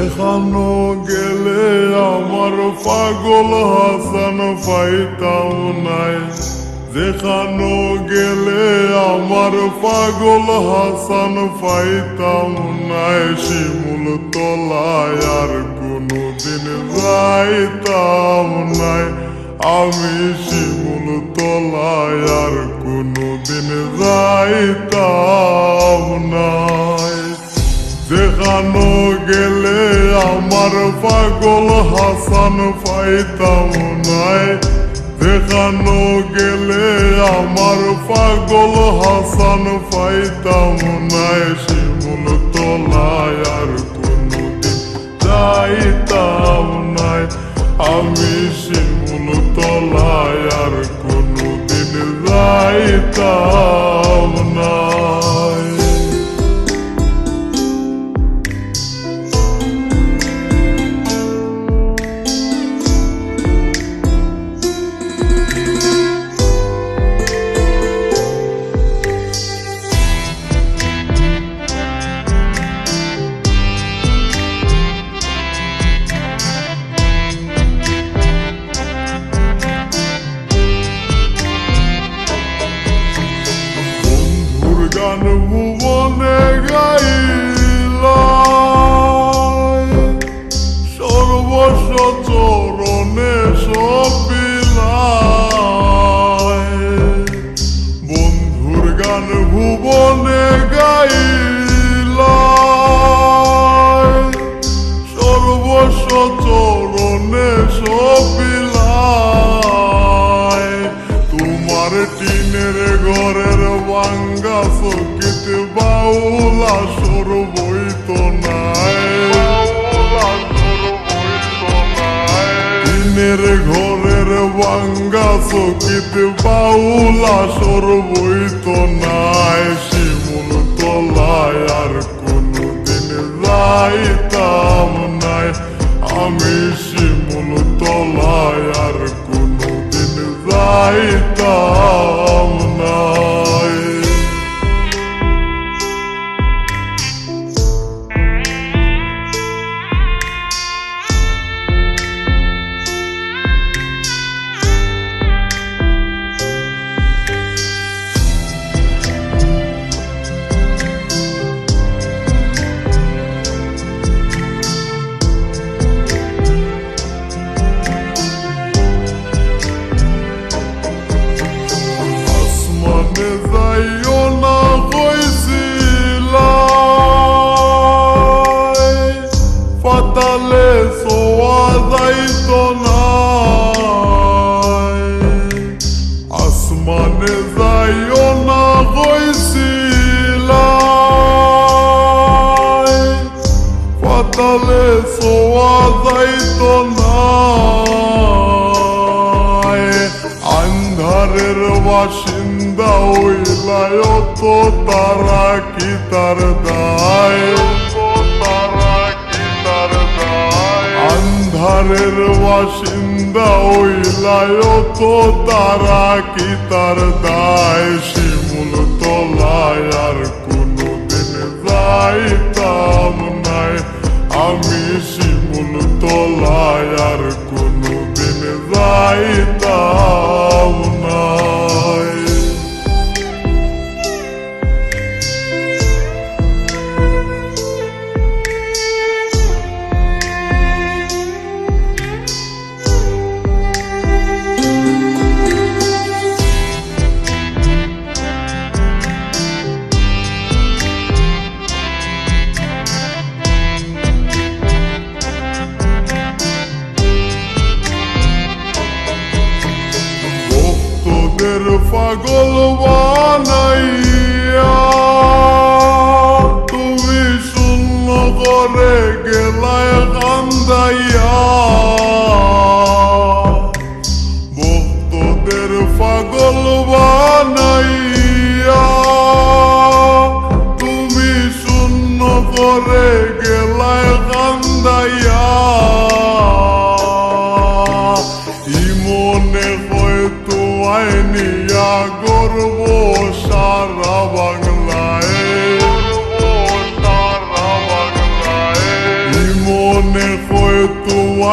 দেখানো গেলে আমার পাগল হাসান পাইতাম নাই, দেখানো গেলে আমার পাগল হাসান পাইতাম নাই। শিমুল তলায় আর কোনদিন যাইতাম নাই, আমি শিমুল তলায় আর কোনদিন যাইতাম নাই। দেখানো গেলে আমার পাগল হাসান পাইতাম নাই, দেখানো গেলে আমার পাগল হাসান পাইতাম নাই। শিমুল তলায় আর কোনদিন যাইতাম নাই, আমি শিমুল তলায় আর কোনদিন যাইতাম নাই। গান ভুবনে গাইলাই, সর্বস্ব চরণে সপিলাই। বন্ধুর গান ভুবনে গাইলাই, সর্বস্ব চরণে সপিলাই। তোমার টিনের ঘরের ভাঙ্গা চকিতে বাউলা সর বইত নাই, টিনের ঘরের ভাঙ্গা চকিতে বাউলা সর বইত নাই। শিমুল তলায় আর কোনদিন যাইতাম নাই, আমি শিমুল তলায় আর কোনদিন যাইতাম নাই। যাইও না কইছিলাই, পাতালে সোয়া যাইত না। আসমানে যাইও না কইছিলাই, পাতালে সোয়া যাইত না। আন্ধারের বাসিন্দা হইলাই তো তারা কি তার দায়, আন্ধারের বাসিন্দা হইলাই তো তারা কি তার দায়। শিমুল তলায় আর কোনদিন যাইতাম নাই, আমি শিমুল তলায় আর কোনদিন যাইতাম নাই।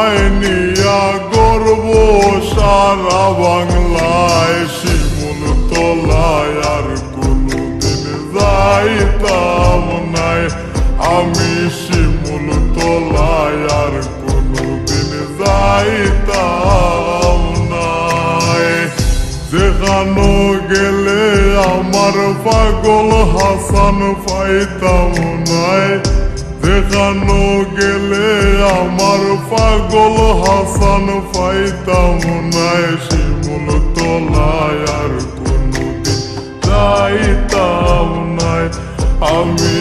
তোমায় নিয়া গর্ব সারা বাংলায়, শিমুল তলায় আর কোনদিন যাইতাম নাই, আমি শিমুল তলায় আর কোনদিন যাইতাম নাই। যেখানো গেলে আমার পাগল হাসান পাইতাম নাই, যেখানো গেলে আমার পাগল হাসান পাইতাম নাই, শিমুল তলায় আর কোনদিন যাইতাম নাই, আমি